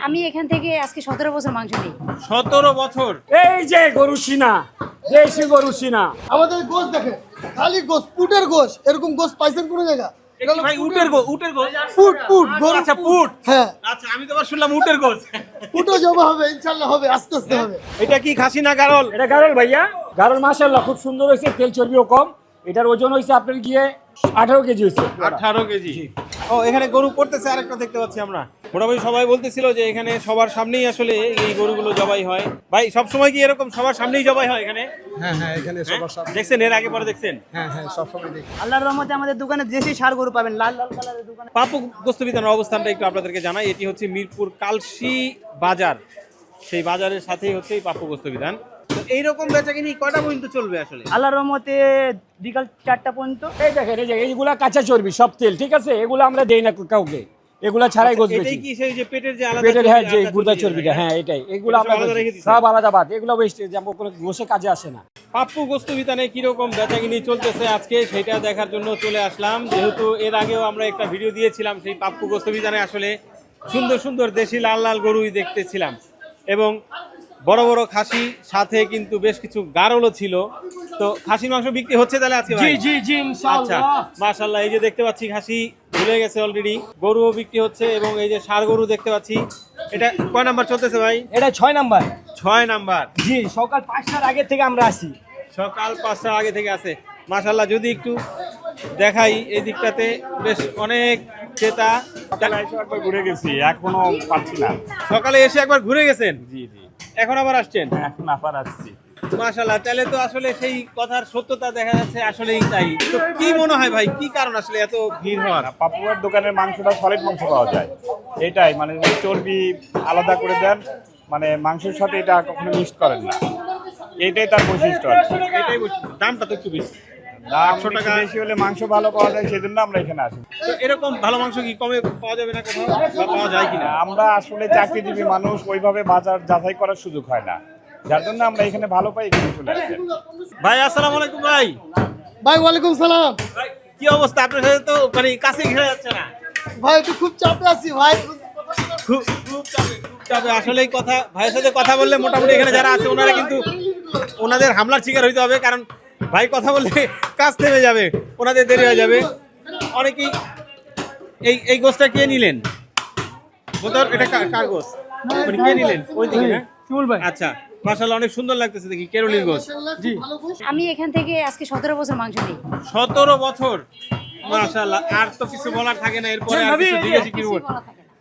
আমি এখান থেকে আজকে 17 বছর মাংস নিই। 17 বছর। এই যে গরু সিনা, দেশি গরু সিনা। আমাদের গোশ দেখে খালি গোশ, পুটের গোশ, এরকম গোশ পাইছেন কোন জায়গা? এটা কি ভাই উটের গোশ? উটের গোশ? পুট পুট গরু। আচ্ছা পুট। হ্যাঁ, আচ্ছা আমি তো আবার শুনলাম উটের গোশ। পুটও জবা হবে ইনশাআল্লাহ, হবে আস্তে আস্তে হবে। এটা কি খাসি না গারল? এটা গারল ভাইয়া, গারল মাশাআল্লাহ খুব সুন্দর হয়েছে, তেল চর্বিও কম। এটার ওজন হয়েছে আপনার গিয়ে 18 কেজি হয়েছে। 18 কেজি। ও এখানে গরু করতেছে, আরেকটা দেখতে পাচ্ছি আমরা। মোটামুটি সবাই বলতেছিল যে এখানে সবার সামনেই আসলে এই গরুগুলো জবাই হয়। ভাই সব সময় কি এরকম সবার সামনেই জবাই হয় এখানে? হ্যাঁ হ্যাঁ, এখানে সবার সামনে। দেখছেন এর আগে পরে দেখছেন? হ্যাঁ হ্যাঁ, সব সময় দেখি। আল্লাহর রহমতে আমাদের দোকানে দেশি ষাঁড় গরু পাবেন, লাল লাল কালারের দোকানে। পাপু গোস্ত বিতানের অবস্থানটা একটু আপনাদেরকে জানাই। এটি হচ্ছে মিরপুর কালসি বাজার, সেই বাজারের সাথেই হচ্ছে এই পাপু গোস্ত বিতান। তো এইরকম বেচাকিনি কয়টা পর্যন্ত চলবে আসলে? আল্লাহর রহমতে বিকাল 4টা পর্যন্ত। এই দেখেন, এই যে এইগুলা কাঁচা চর্বি, সব তেল, ঠিক আছে? এগুলো আমরা দেই না কাউকে, এগুলা ছাড়াই গোছ এটাই বেশি। কি সেই যে পেটের যে আলাদা পেটের, হ্যাঁ, যে আলাদা গুর্দা চর্বি চর্বিটা, হয়? হ্যাঁ এটাই, এগুলো আমরা আলাদা রেখে দিছেন? সব আলাদা বাদ, এগুলো ওয়েস্ট, যেমন কোনো গোশে কাজে আসে না। পাপ্পু গোস্ত বিতানে কিরকম বেচাকিনি চলতেছে আজকে সেটা দেখার জন্য চলে আসলাম। যেহেতু এর আগেও আমরা একটা ভিডিও দিয়েছিলাম, সেই পাপ্পু গোস্ত বিতানে আসলে সুন্দর সুন্দর দেশি লাল লাল গরুই দেখতেছিলাম এবং বড় বড় খাসি, সাথে কিন্তু বেশ কিছু গারলও ছিল। তো খাসির মাংস বিক্রি হচ্ছে তাহলে আজকে? জি জি জি, আচ্ছা মাশাআল্লাহ, এই যে দেখতে পাচ্ছি খাসি ভুলে গেছে অলরেডি, গরুও বিক্রি হচ্ছে এবং এই যে ষাঁড় গরু দেখতে পাচ্ছি। এটা কয় নাম্বার চলতেছে ভাই? এটা 6 নাম্বার। 6 নাম্বার। জি, সকাল 5টার আগে থেকে আমরা আসি। সকাল 5টার আগে থেকে আছে মাশাআল্লাহ। যদি একটু দেখাই এই দিকটাতে, বেশ অনেক ক্রেতা। একবার ঘুরে গেছি, এখনো পাচ্ছি না। সকালে এসে একবার ঘুরে গেছেন? জি জি, এখন আবার আসছেন? এখন আবার আসছি। মাশাআল্লাহ, তাহলে তো আসলে সেই কথার সত্যতা দেখা যাচ্ছে, আসলেই তাই। তো কি মনে হয় ভাই, কি কারণ আসলে এত ভিড় হওয়ার? পাপুয়ার দোকানের মাংসটা সলিড মাংস পাওয়া যায়, এটাই মানে চর্বি আলাদা করে দেন, মানে মাংসের সাথে এটা কখনো মিক্সড করেন না, এটাই তার বৈশিষ্ট্য আর কি। এটাই বলছি, দামটা তো একটু বেশি। দাম 800 টাকা বেশি হলে মাংস ভালো পাওয়া যায়, সেজন্য আমরা এখানে আসি। তো এরকম ভালো মাংস কি কমে পাওয়া যাবে না কোথাও, বা পাওয়া যায় কিনা? আমরা আসলে চাকরিজীবী মানুষ, ওইভাবে বাজার যাচাই করার সুযোগ হয় না, যার জন্য আমরা এখানে ভালো পাই, এখানে চলে আসি। ভাই আসসালামু আলাইকুম। ভাই ভাই ওয়ালাইকুম সালাম। ভাই কি অবস্থা? আপনার সাথে তো মানে কাছে ঘেরা যাচ্ছে না। ভাই একটু খুব চাপে আছি ভাই। খুব চাপে আসলে কথা, ভাইয়ের সাথে কথা বললে মোটামুটি এখানে যারা আছে ওনারা কিন্তু ওনাদের হামলার শিকার হইতে হবে, কারণ ভাই কথা বললে কাজ থেমে যাবে, ওনাদের দেরি হয়ে যাবে। অনেকেই এই গোছটা কে নিলেন? বোধহয় এটা কার গোছ? মানে কে নিলেন? ওই দিকে না? শিমুল ভাই। আচ্ছা মাশাআল্লাহ, অনেক সুন্দর লাগতেছে দেখি, কেরলির গোছ। জি, ভালো গোশ। আমি এখান থেকে আজকে 17 বছর মাংস নিই। 17 বছর মাশাআল্লাহ। আর তো কিছু বলার থাকে না, এরপরে আর কিছু জিজ্ঞেস কি বলবো?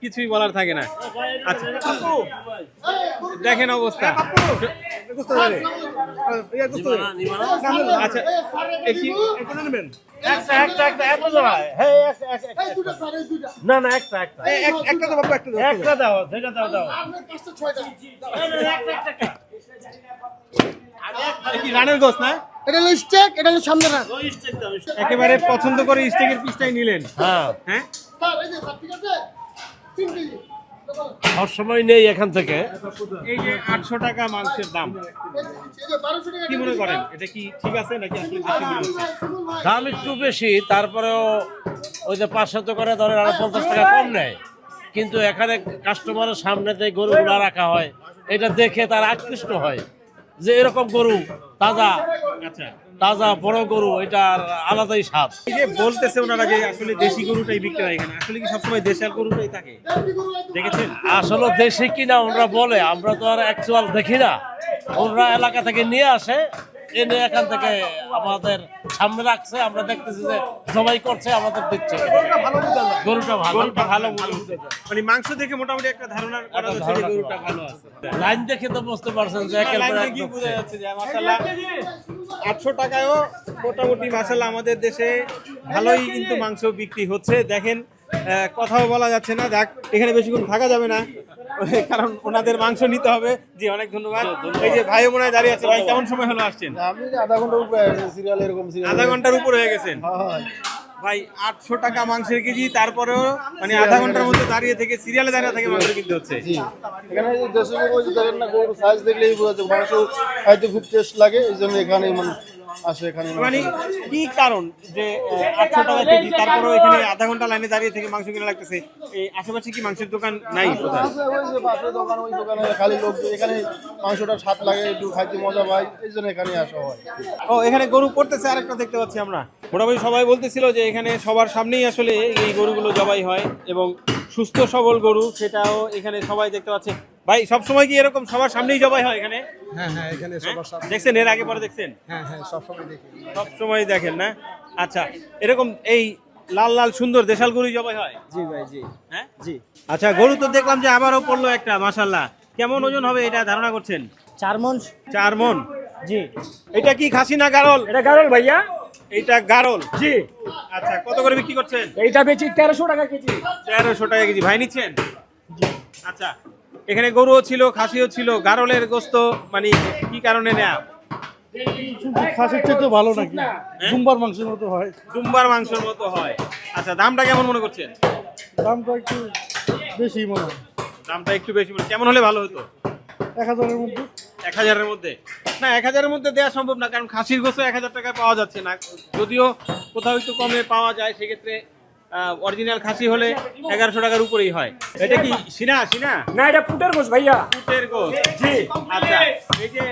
কিছুই বলার থাকে না। আচ্ছা দেখেন অবস্থা। আচ্ছা এই দুটো স্যার, এই দুটো। না না, একটা একটা তো বাবু, একটা দাও, সেটা দাও দাও। আপনার 5টা 6টা। কি রানের গোছ না? এটা হলো স্টেক, এটা হলো সামনে রাখ। একেবারে পছন্দ করে স্টেকের পিসটাই নিলেন? হ্যাঁ, হ্যাঁ স্যার এই যে স্যার, ঠিক আছে 3 কেজি। সব সময় নেই এখান থেকে। এই যে 800 টাকা মাংসের দাম, এই যে 1200 টাকা। কি মনে করেন এটা কি ঠিক আছে নাকি আসলে বেশি মনে হচ্ছে? দাম একটু বেশি, তারপরেও ওই যে 500 করে ধরেন, আরো 50 টাকা কম নেয়। কিন্তু এখানে কাস্টমারের সামনে যে গরুগুলা রাখা হয়, এটা দেখে তারা আকৃষ্ট হয় যে এরকম গরু তাজা আচ্ছা, তাজা বড় গরু, এটার আলাদাই স্বাদ। এই যে বলতেছে ওনারা যে আসলে দেশি গরুটাই বিক্রি হয় এখানে, আসলে কি সবসময় দেশাল গরুটাই থাকে? দেখেছেন? আসলে দেশি কিনা ওরা বলে, আমরা তো আর অ্যাকচুয়াল দেখি না। ওরা এলাকা থেকে নিয়ে আসে, এনে এখান থেকে আমাদের সামনে রাখছে, আমরা দেখতেছি যে জবাই করছে, আমাদের দিচ্ছে। গরুটা ভালো, গরুটা ভালো মনে হচ্ছে। মানে মাংস দেখে মোটামুটি একটা ধারণা করা যাচ্ছে যে গরুটা ভালো আছে। লাইন দেখে তো বুঝতে পারছেন যে একের পর লাইন এক দেখেই বোঝা যাচ্ছে যে মাশাআল্লাহ 800 টাকায়ও মোটামুটি মাশাআল্লাহ আমাদের দেশে ভালোই কিন্তু মাংস বিক্রি হচ্ছে। দেখেন কথাও বলা যাচ্ছে না, যাক এখানে বেশিক্ষণ থাকা যাবে না, কারণ ওনাদের মাংস নিতে হবে। জি অনেক ধন্যবাদ। এই যে ভাই মনে হয় দাঁড়িয়ে আছে। ভাই কেমন সময় হলো আসছেন? আমি আধা ঘন্টা উপরে সিরিয়াল, এরকম সিরিয়াল আধা ঘন্টার উপর হয়ে গেছেন হয়। ভাই। 800 টাকা মাংসের কেজি, তারপরেও মানে আধা ঘন্টার মধ্যে দাঁড়িয়ে থেকে সিরিয়ালে দাঁড়িয়ে থেকে মাংস কিনতে হচ্ছে। জি, এখানে এই দেশি গরু যে দেখেন না, গরুর সাইজ দেখলেই বোঝা যায় মাংস খাইতে খুব টেস্ট লাগে, এই জন্য এখানে মানুষ আসে এখানে মানে কি কারণ যে 800 টাকা কেজি তারপরেও এখানে আধা ঘন্টা লাইনে দাঁড়িয়ে থেকে মাংস কিনা লাগতেছে? এই আশেপাশে কি মাংসের দোকান নাই কোথায়? আছে, ওই যে পাশে দোকান, ওই দোকানে খালি লোক এখানে মাংসটা স্বাদ লাগে, একটু খাইতে মজা পায়, এই জন্য এখানে আসা হয়। ও এখানে গরু করতেছে, আরেকটা দেখতে পাচ্ছি আমরা। মোটামুটি সবাই বলতেছিল যে এখানে সবার সামনেই আসলে এই গরুগুলো জবাই হয় এবং সুস্থ সবল গরু, সেটাও এখানে সবাই দেখতে পাচ্ছে। ভাই সব সময় কি এরকম সবার সামনেই জবাই হয় এখানে? হ্যাঁ হ্যাঁ, এখানে সবার সাথে। দেখছেন এর আগে পরে দেখছেন? হ্যাঁ হ্যাঁ, সবসময় দেখি। সব সময় দেখেন না? আচ্ছা, এরকম এই লাল লাল সুন্দর দেশাল গরু জবাই হয়? জি ভাই, জি হ্যাঁ জি। আচ্ছা, গরু তো দেখলাম যে আবারও পড়লো একটা, মাশাআল্লাহ। কেমন ওজন হবে এটা ধারণা করছেন? 4 মণ। 4 মণ? জি। এটা কি খাসি না গারল? এটা গারল ভাইয়া। এটা গারল? জি। আচ্ছা, কত করে বিক্রি করছেন? এইটা বেচি 1300 টাকা কেজি। 1300 টাকা কেজি। ভাই নিচ্ছেন? আচ্ছা, এখানে গরুও ছিল, খাসিও ছিল। গারলের গোস্ত মানে কি কারণে নেয়া? খাসির চেয়ে তো ভালো নাকি, দুম্বার মাংসের মতো হয়, দুম্বার মাংসের মতো হয়। আচ্ছা, দামটা কেমন মনে করছেন? দামটা একটু বেশি মনে হয়। দামটা একটু বেশি মনে, কেমন হলে ভালো হতো? 1000-এর মধ্যে। 1000-এর মধ্যে? না, 1000-এর মধ্যে দেওয়া সম্ভব না, কারণ খাসির গোস্ত 1000 টাকায় পাওয়া যাচ্ছে না। যদিও কোথাও একটু কমে পাওয়া যায়, সেক্ষেত্রে অরিজিনাল খাসি হলে 1100 টাকার উপরেই হয়। এটা কি সিনা? সিনা না, এটা পুটের গোশ ভাইয়া। পুটের গোস্ত? জি। আচ্ছা, এই যে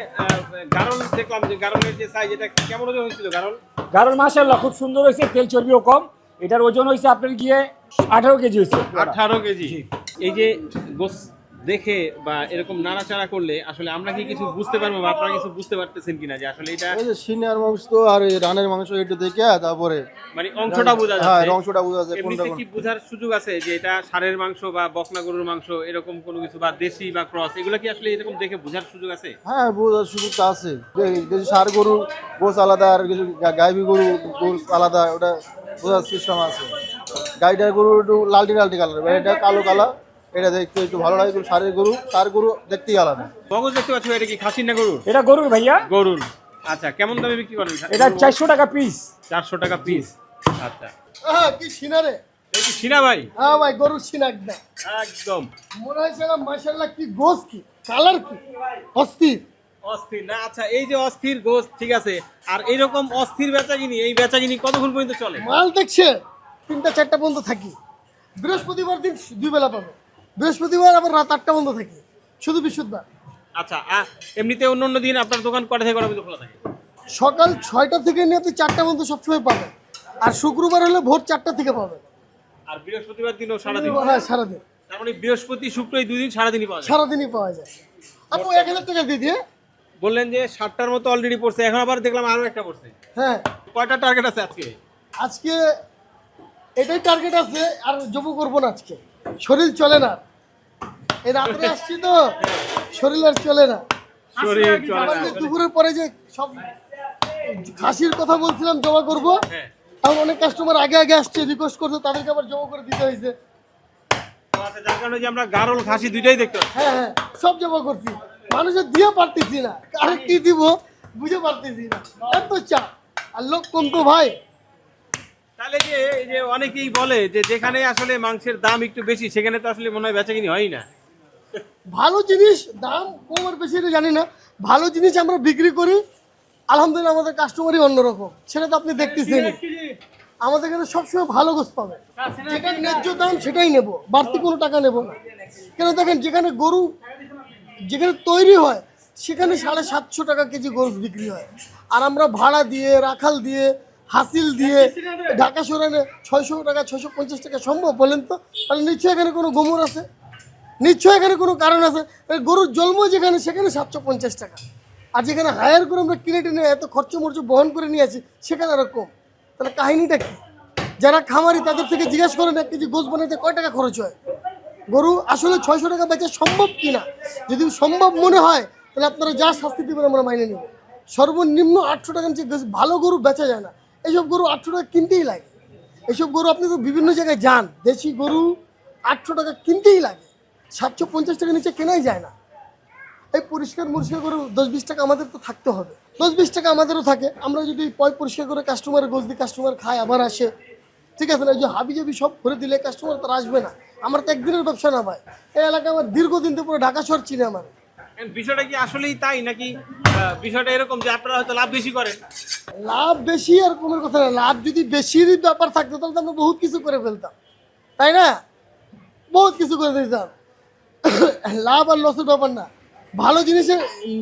গারল দেখলাম, যে গারলের যে সাইজ, এটা কেমন ওজন হয়েছিল গারল? গারল মাশাআল্লাহ খুব সুন্দর হয়েছে, তেল চর্বিও কম। এটার ওজন হয়েছে আপনার গিয়ে 18 কেজি হয়েছে। 18 কেজি। এই যে গোস্ত দেখে বা এরকম নাড়াচাড়া করলে আসলে আমরা কি কিছু বুঝতে পারবো, বা আপনারা কিছু বুঝতে পারতেছেন কিনা যে আসলে এটা ওই যে সিনিয়র মাংস তো, আর এই রানের মাংস একটু দেখে তারপরে মানে অংশটা বোঝা হ্যাঁ, যাচ্ছে? অংশটা বোঝা যাচ্ছে কোনটা এমনিতে কোন। কি বোঝার সুযোগ আছে যে এটা ষাঁড়ের মাংস বা বকনা গরুর মাংস, এরকম কোনো কিছু, বা দেশি বা ক্রস, এগুলো কি আসলে এরকম দেখে বোঝার সুযোগ আছে? হ্যাঁ, বোঝার সুযোগটা আছে। কিছু ষাঁড় গরু গোস আলাদা, আর কিছু গাইবি গরু গোস আলাদা, ওটা বোঝার সিস্টেম আছে। গাইটার গরু একটু লালটি লালটি কালার, এটা কালো কালার, এটা দেখতে একটু ভালো লাগে। কিন্তু ষাঁড় গরু দেখতেই আলাদা। মগজ দেখতে পাচ্ছ, এটা কি খাসির না গরুর? এটা গরুর ভাইয়া। গরুর। আচ্ছা, কেমন দামে বিক্রি করেন? এটা 400 টাকা পিস। 400 টাকা পিস। আচ্ছা, হ্যাঁ, কি সিনারে? এই কি সিনা ভাই? হ্যাঁ ভাই, গরুর সিনা একদম। একদম মনে হয়েছে না, মাশাআল্লাহ, কি গোস, কি কালার, কি অস্থির। অস্থির না? আচ্ছা, এই যে অস্থির গোস্ত, ঠিক আছে, আর এইরকম অস্থির বেচাকিনি, এই বেচাকিনি কতক্ষণ পর্যন্ত চলে? মাল দেখছে 3টা-4টা পর্যন্ত থাকি। বৃহস্পতিবার দিন 2 বেলা পাবে। বৃহস্পতিবার আবার রাত 8টা পর্যন্ত থাকি, শুধু বৃহস্পতিবার। আচ্ছা, এমনিতে অন্য অন্য দিন আপনার দোকান কটা থেকে কটা পর্যন্ত খোলা থাকে? সকাল 6টা থেকে নিয়ে আপনি 4টা পর্যন্ত সবসময় পাবেন। আর শুক্রবার হলে ভোর 4টা থেকে পাবেন। আর বৃহস্পতিবার দিনও সারাদিন? হ্যাঁ, সারাদিন। তার মানে বৃহস্পতি শুক্র এই 2 দিন সারাদিনই পাওয়া যায়? সারাদিনই পাওয়া যায়। আপনি 1000 টাকা দিয়ে দিয়ে। বললেন যে 60টার মতো অলরেডি পড়ছে, এখন আবার দেখলাম আরো একটা পড়ছে। হ্যাঁ, কয়টা টার্গেট আছে আজকে? আজকে এটাই টার্গেট আছে, আর জব করবো না আজকে। শরীর চলে না, এই রাত্রে আসছি তো, শরীর আর চলে না। শরীর চলে আবার না। যে দুপুরের পরে যে সব খাসির কথা বলছিলাম জমা করব, হ্যাঁ। আর অনেক কাস্টমার আগে আগে আসছে, রিকোয়েস্ট করছে, তাদেরকে আবার জমা করে দিতে হয়েছে। আচ্ছা, যার কারণে যে আমরা গারল খাসি দুইটাই দেখতে পাচ্ছি। হ্যাঁ হ্যাঁ, সব জমা করছি। মানুষের দিয়ে পারতেছি না, কারে কি দিব বুঝে পারতেছি না, এত চাপ। আর লোক কম তো ভাই। তাহলে যে এই যে অনেকেই বলে যে যেখানে আসলে মাংসের দাম একটু বেশি, সেখানে তো আসলে মনে হয় বেচাকিনি হয় না। ভালো জিনিস দাম কম আর বেশি এটা জানি না, ভালো জিনিস আমরা বিক্রি করি, আলহামদুলিল্লাহ আমাদের কাস্টমারই অন্যরকম, সেটা তো আপনি দেখতেছেন। আমাদের এখানে সবসময় ভালো গোস্ত পাবে, যেটা ন্যায্য দাম সেটাই নেব, বাড়তি কোনো টাকা নেব না। কেন দেখেন, যেখানে গরু যেখানে তৈরি হয় সেখানে 750 টাকা কেজি গরু বিক্রি হয়, আর আমরা ভাড়া দিয়ে, রাখাল দিয়ে, হাসিল দিয়ে ঢাকা শহরে 600 টাকা 650 টাকা সম্ভব বলেন তো? তাহলে নিশ্চয়ই এখানে কোনো গোমর আছে, নিশ্চয়ই এখানে কোনো কারণ আছে। গরুর জন্ম যেখানে, সেখানে 750 টাকা, আর যেখানে হায়ার করে আমরা কিনে টেনে এত খরচ মর্চ বহন করে নিয়ে আসি, সেখানে আরও কম। তাহলে কাহিনীটা কি? যারা খামারি তাদের থেকে জিজ্ঞাসা করেন 1 কেজি গোশ বানাইতে কয় টাকা খরচ হয়। গরু আসলে 600 টাকা বেচা সম্ভব কিনা, যদি সম্ভব মনে হয় তাহলে আপনারা যা শাস্তি দেবেন আমরা মাইনে নেব। সর্বনিম্ন 800 টাকা নিচে ভালো গরু বেচা যায় না। এইসব গরু 800 টাকা কিনতেই লাগে। এইসব গরু আপনি তো বিভিন্ন জায়গায় যান, দেশি গরু 800 টাকা কিনতেই লাগে, 750 টাকা নিচে কেনাই যায় না। এই পরিষ্কার গরু 10-20 টাকা আমাদের তো থাকতে হবে, 10-20 টাকা আমাদেরও থাকে। আমরা যদি পরিষ্কার করে কাস্টমারের গোশ দিই, কাস্টমার খায় আবার আসে, ঠিক আছে না? এই যে হাবি জাবি সব ভরে দিলে কাস্টমার তার আসবে না। আমার তো একদিনের ব্যবসা না ভাই, এই এলাকায় আমার দীর্ঘদিন থেকে পুরো ঢাকা শহর চিনে আমার। বিষয়টা কি আসলেই তাই নাকি বিষয়টা এরকম যে আপনারা হয়তো লাভ বেশি করেন। লাভ বেশি আর কোনো কথা না, লাভ যদি বেশির ব্যাপার থাকতো তাহলে তো আমরা বহুত কিছু করে ফেলতাম, তাই না? বহুত কিছু করে দিতাম। লাভ আর লসের ব্যাপার না, ভালো জিনিসের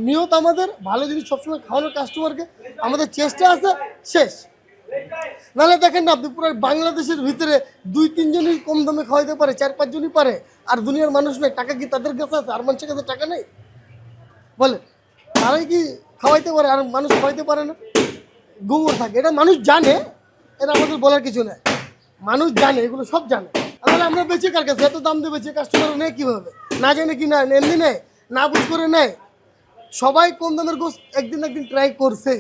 নিয়ত আমাদের, ভালো জিনিস সবসময় খাওয়ানোর কাস্টমারকে আমাদের চেষ্টা আছে শেষ। নাহলে দেখেন না আপনি পুরো বাংলাদেশের ভিতরে 2-3 জনই কম দামে খাওয়াইতে পারে, 4-5 জনই পারে, আর দুনিয়ার মানুষ নেই। টাকা কি তাদের কাছে আছে? আর মানুষের কাছে টাকা নেই? বলে তারাই কি খাওয়াইতে পারে আর মানুষ খাওয়াইতে পারে না? গুমর থাকে, এটা মানুষ জানে, এটা আমাদের বলার কিছু নেই। মানুষ জানে, এগুলো সব জানে। তাহলে আমরা বেঁচে কার কাছে? এত দাম দিয়ে বেঁচে কাস্টমার নেয় কীভাবে? না জানে কি না এমনি নেয়, না বুঝ করে নেয়। সবাই কম দামের গোস একদিন ট্রাই করছে,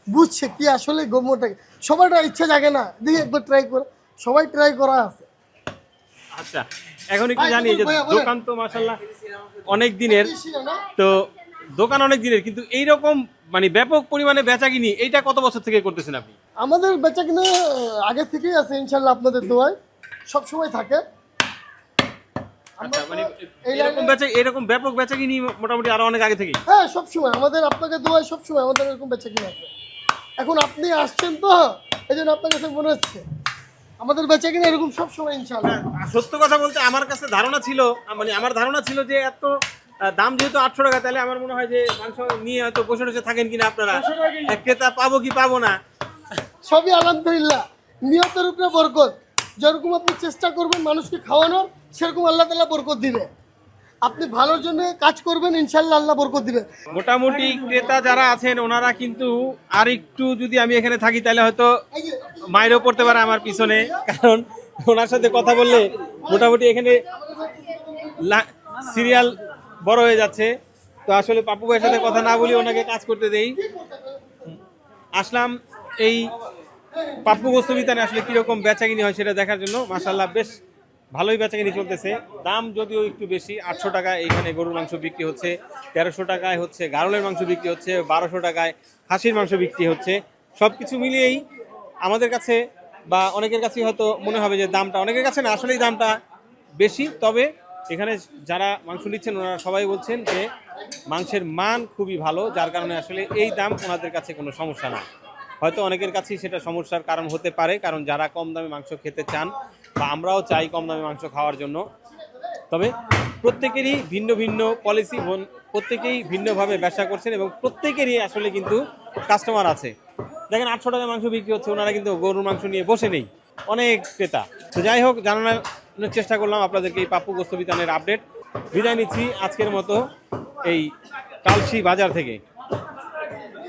বুঝছে কি আসলে গোমরটা। সবার ইচ্ছা জাগে না দেখি একবার ট্রাই করে, সবাই ট্রাই করা আছে। আচ্ছা, এখন একটু জানি যে দোকান তো মাশাআল্লাহ অনেক দিনের, তো দোকান অনেক দিনের, কিন্তু এইরকম মানে ব্যাপক পরিমাণে বেচাকিনি এইটা কত বছর থেকে করতেছেন আপনি? আমাদের বেচা কিনা আগে থেকেই আছে ইনশাল্লাহ, আপনাদের দোয়ায় সবসময় থাকে। আচ্ছা, মানে এরকম ব্যাপক বেচাকিনি মোটামুটি আরো অনেক আগে থেকেই? হ্যাঁ, সবসময় আমাদের, আপনাকে দোয়ায় সবসময় আমাদের এরকম বেচা কিনা আছে। এখন আপনি আসছেন তো এই জন্য আপনার কাছে মনে হচ্ছে আমাদের বেচা কিনা এরকম সবসময় ইনশাল্লাহ। সত্য কথা বলতে আমার কাছে ধারণা ছিল, মানে আমার ধারণা ছিল যে এত দাম যেহেতু 800 টাকা, তাহলে আমার মনে হয় যে মাংস নিয়ে হয়তো বসে বসে থাকেন কিনা আপনারা, ক্রেতা পাবো কি পাবো না। সবই আলহামদুলিল্লাহ নিয়তের উপরে বরকত। যেরকম আপনি চেষ্টা করবেন মানুষকে খাওয়ানোর, সেরকম আল্লাহ তাআলা বরকত দিবে। আপনি ভালোর জন্য কাজ করবেন, ইনশাল্লাহ আল্লাহ বরকত দিবে। মোটামুটি ক্রেতা যারা আছেন ওনারা কিন্তু আর একটু, যদি আমি এখানে থাকি তাহলে হয়তো মাইরও পড়তে পারে আমার পিছনে, কারণ ওনার সাথে কথা বললে মোটামুটি এখানে সিরিয়াল বড় হয়ে যাচ্ছে। তো আসলে পাপ্পু ভাইয়ের সাথে কথা না বলি, ওনাকে কাজ করতে দেই। আসলাম এই পাপ্পু গোস্ত বিতানে আসলে কিরকম বেচাকিনি হয় সেটা দেখার জন্য। মাশাআল্লাহ বেশ ভালোই বেচাকিনি চলতেছে। দাম যদিও একটু বেশি, 800 টাকায় এখানে গরুর মাংস বিক্রি হচ্ছে, 1300 টাকায় হচ্ছে গারলের মাংস বিক্রি হচ্ছে, 1200 টাকায় খাসির মাংস বিক্রি হচ্ছে। সব কিছু মিলিয়েই আমাদের কাছে বা অনেকের কাছেই হয়তো মনে হবে যে দামটা, অনেকের কাছে না আসলেই দামটা বেশি। তবে এখানে যারা মাংস নিচ্ছেন ওনারা সবাই বলছেন যে মাংসের মান খুবই ভালো, যার কারণে আসলে এই দাম ওনাদের কাছে কোনো সমস্যা না। হয়তো অনেকের কাছেই সেটা সমস্যার কারণ হতে পারে, কারণ যারা কম দামে মাংস খেতে চান বা আমরাও চাই কম দামে মাংস খাওয়ার জন্য। তবে প্রত্যেকেরই ভিন্ন ভিন্ন পলিসি, প্রত্যেকেই ভিন্নভাবে ব্যবসা করছেন এবং প্রত্যেকেরই আসলে কিন্তু কাস্টমার আছে। দেখেন 800 টাকা মাংস বিক্রি হচ্ছে, ওনারা কিন্তু গরুর মাংস নিয়ে বসে নেই, অনেক ক্রেতা। তো যাই হোক, জানানোর চেষ্টা করলাম আপনাদেরকে এই পাপ্পু গোস্ত বিতানের আপডেট। বিদায় নিচ্ছি আজকের মতো এই কালশি বাজার থেকে।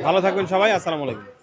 ভালো থাকবেন সবাই, আসসালামু আলাইকুম।